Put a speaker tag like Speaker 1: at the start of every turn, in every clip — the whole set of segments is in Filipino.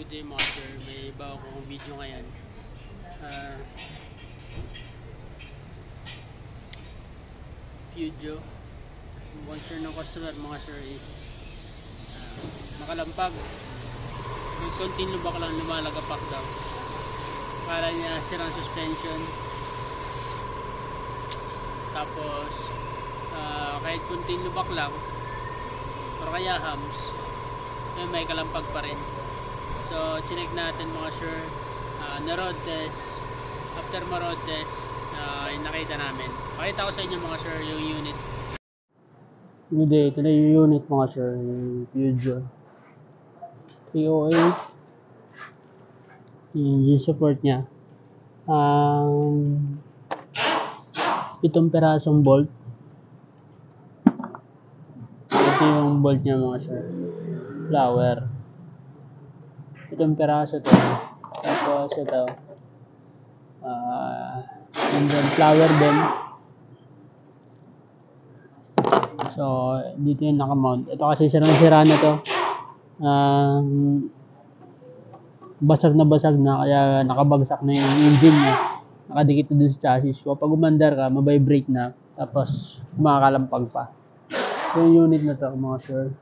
Speaker 1: Good day mga sir, may bago akong video ngayon. Video concern ng customer mga sir is makalampag. May konting lubak lang, lumalagapak daw. Kala niya sirang suspension. Tapos kahit konting lubak lang or kaya hams, may kalampag pa rin. So chinek natin mga sir, na road test. After ma-road test, nakita namin. Pakita ko sa inyo mga sir yung unit. Good day, ito na yung unit mga sir, yung Peugeot 308. Yung engine support nya, 7 perasong bolt. Ito yung bolt nya mga sir, flower. 7 peraso to. Tapos ito, and then flower din. So dito yung nakamount. Ito kasi sirang-sira na to. Basag na kaya nakabagsak na yung engine niya. Nakadikit na dun sa chassis. Kapag umandar ka, mabibrate na. Tapos makakalampag pa. Ito yung unit na to mga sir.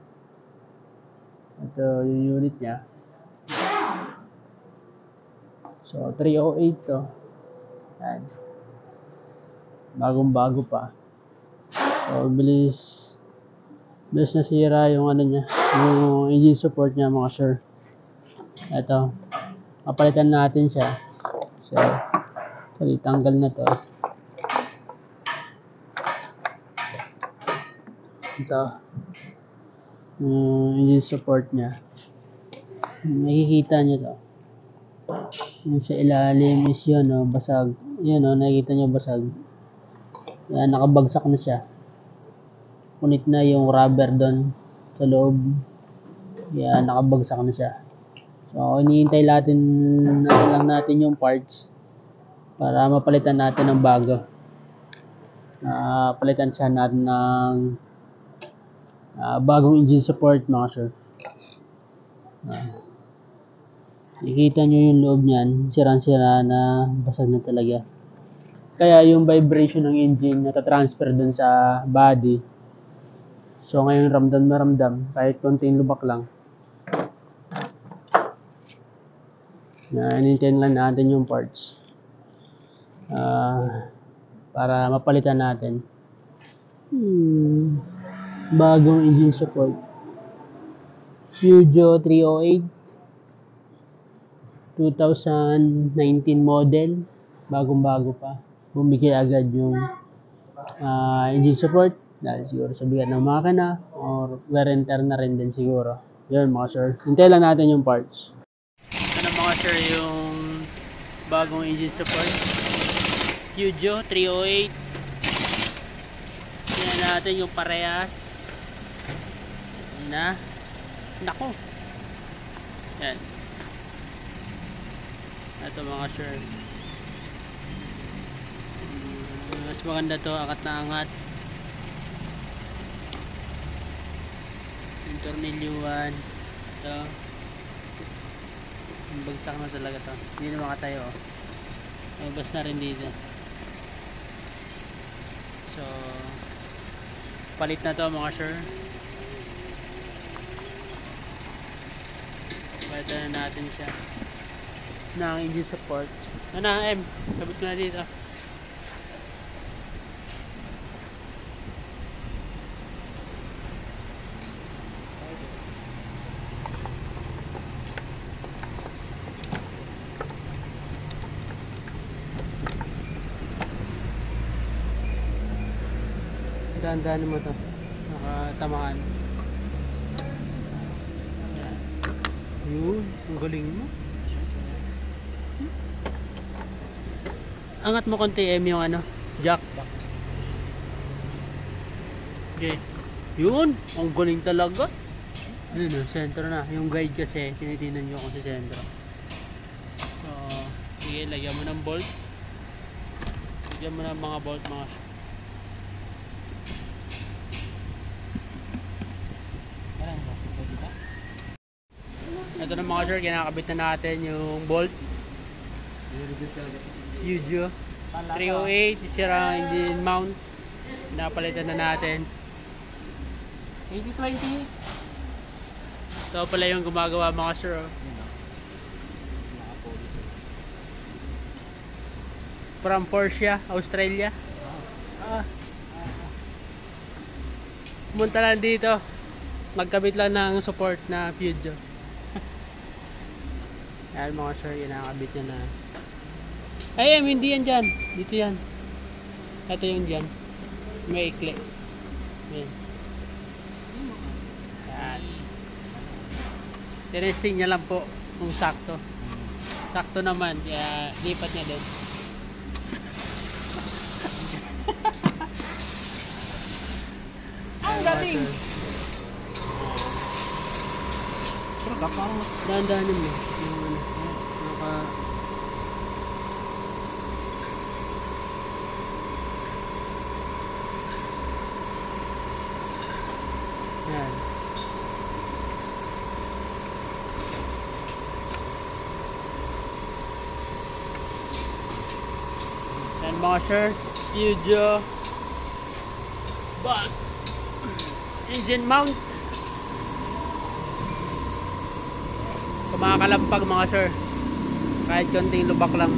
Speaker 1: Ito yung unit niya. So 308 to. Yan. Bagong bago pa. So bilis nasira yung ano niya, yung engine support niya mga sir. Ito, papalitan natin siya. So tanggal na to. Ito yung engine support niya. Nakikita niyo to. Yung sa ilalim is yun, basag. Yun, nakikita niyo basag. Yan, nakabagsak na siya. Punit na yung rubber doon sa loob. Yan, nakabagsak na siya. So, iniintay lang natin yung parts para mapalitan natin ng bago. Palitan siya natin ng bagong engine support mga sir. Nakikita nyo yung loob niyan, sirang-sira na, basag na talaga. Kaya yung vibration ng engine natatransfer dun sa body. So ngayon ramdam na ramdam, kahit konting lubak lang. Inintayin lang natin yung parts para mapalitan natin. Bagong engine support. Peugeot 308. 2019 model, bagong-bago pa. Bumigay agad yung engine support dahil siguro sa bigat ng makina or wear and tear na rin din siguro. Yun mga sir, hintay lang natin yung parts. Ito na mga sir yung bagong engine support, Peugeot 308. Tingnan natin yung parehas. Yan na. Nako. Yan. Ito mga sir, mas maganda to, angat na angat. Yung tornilyuhan ito, bagsak na talaga to, hindi na makatayo. Mabas na rin dito. So palit na to mga sir. Palitan na natin siya ng engine support. Sabit ko na dito. Dahan-dahan mo to, nakatamaan. Yun, ang galing mo. Angat mo konti yung jack. Okay. Yun, ang galing talaga. Yun, sentro na. Yung guide kasi, tinitinan nyo kung sa sentro. So, sige, lagyan mo ng bolt. Lagyan mo ng mga bolt mga. ito na mga sir, kinakabit na natin yung bolt. Fujo 308, sira engine mount. Napalitan na natin. 8020. Ito pala yung gumagawa mga sir. From Forcia, Australia. Pumunta lang dito. Magkabit lang ng support na Fujo. Ayan mga sir, yun nakakabit niya na. Ay, hindi yan dyan. Dito yan. Ito yung dyan. May ikli. Ayan. Ayan. Tinesting niya lang po kung sakto. Sakto naman. Kaya lipat niya din.
Speaker 2: Ang galing! Pero parang
Speaker 1: dahan-dahanin mo. Naka... Yan. Yan mga sir. Fujo. But engine mount. Kumakalampag mga sir. Kahit konting lubak lang.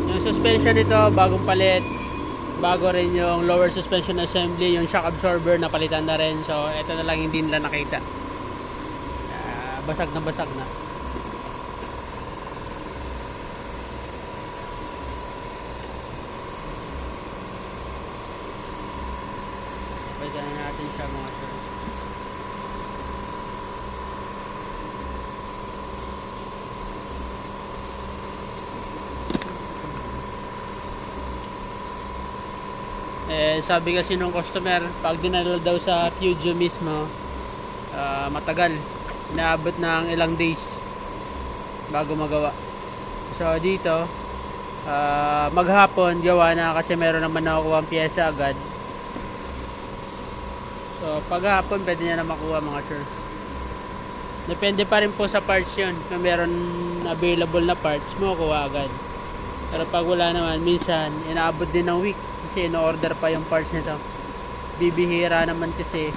Speaker 1: Yung suspension nito bagong palit. Bago rin yung lower suspension assembly, yung shock absorber napalitan na rin. So ito na lang hindi nila nakita. Basag na basag na. Pwede na natin siya mga sir. Sabi kasi nung customer, pag dinala daw sa Fujo mismo, matagal. Inaabot ng ilang days bago magawa. So dito, maghapon gawa na kasi meron naman nakukuha ang pyesa agad. So paghapon pwede niya na makuha mga sir. Depende pa rin po sa parts yun. Kung meron available na parts, makukuha agad. Pero pag wala naman, minsan inaabot din ng week kasi in-order pa yung parts nito. Bibihira naman kasi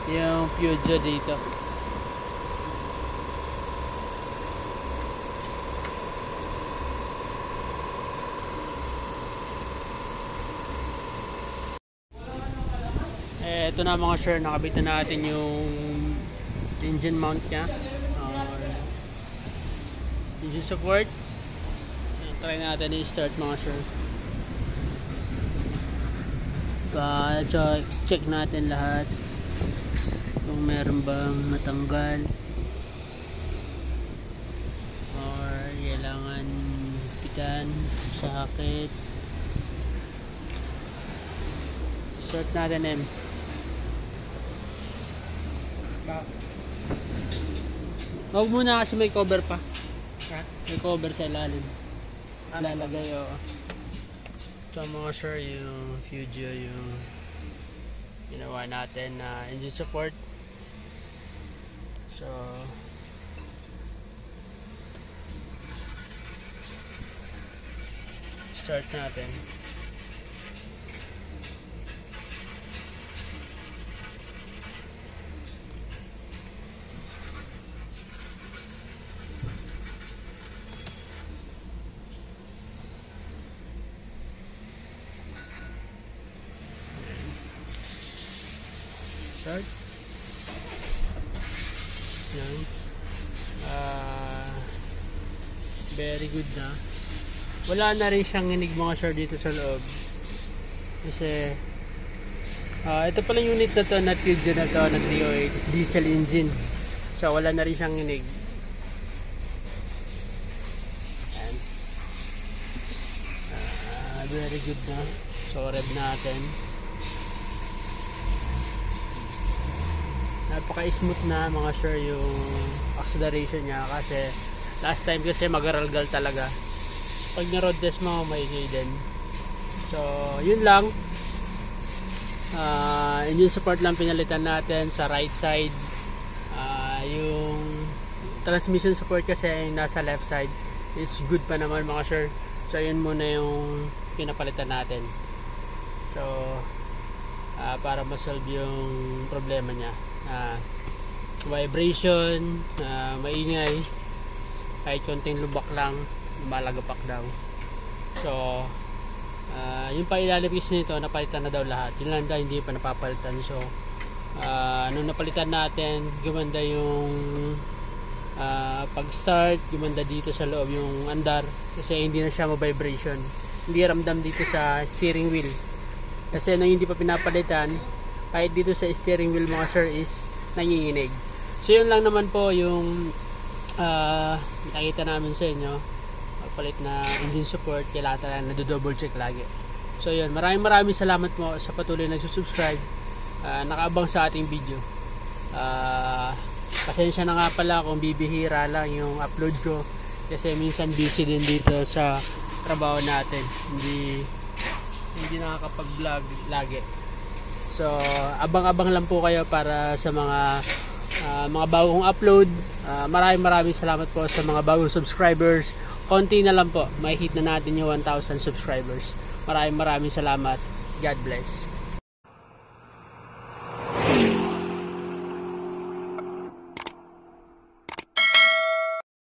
Speaker 1: yung Fujo dito. Ito na mga sir, nakabit na natin yung engine mount nya, engine support. Try natin i-start mga sir. Check natin lahat kung meron bang natanggal or kailangan pitan, sakit. Start natin M. Huwag muna kasi may cover pa. May cover sa ilalim. Lalagay o. So mga sure yung Fujo yung ginawa natin na engine support. So start natin. Start. Yan. Very good na. Wala na rin siyang inig mga sir dito sa loob. Kasi ito pala yung unit na to na Fujo na to na 308 is diesel engine. So wala na rin siyang inig. Yan. Very good na. So rev natin. Napaka-smooth na mga sure yung acceleration niya kasi last time kasi magaralgal talaga. Pag na-road test mo, maingay din. So, yun lang. engine support lang pinalitan natin sa right side. Yung transmission support kasi yung nasa left side is good pa naman mga sir. So yun muna yung pinapalitan natin. So para ma-solve yung problema niya, vibration, maingay, kahit konting lubak lang malagapak daw. So yung pailalabis nito napalitan na daw lahat, yun lang daw hindi pa napapalitan. So nung napalitan natin, gumanda yung pag start, gumanda dito sa loob yung andar kasi hindi na siya ma-vibration, hindi ramdam dito sa steering wheel kasi nung hindi pa pinapalitan, kahit dito sa steering wheel mga sir is nanginginig. So yun lang naman po yung nakita namin sa inyo, palit na engine support, kailangan talaga na-double check lagi. So yun, maraming salamat po sa patuloy na nagsusubscribe, nakaabang sa ating video. Pasensya na nga pala kung bibihira lang yung upload ko kasi minsan busy din dito sa trabaho natin, hindi nakakapag-vlog lagi. So abang-abang lang po kayo para sa mga bagong upload. Maraming salamat po sa mga bagong subscribers. Konti na lang po, may hit na natin yung 1,000 subscribers. Maraming salamat. God bless.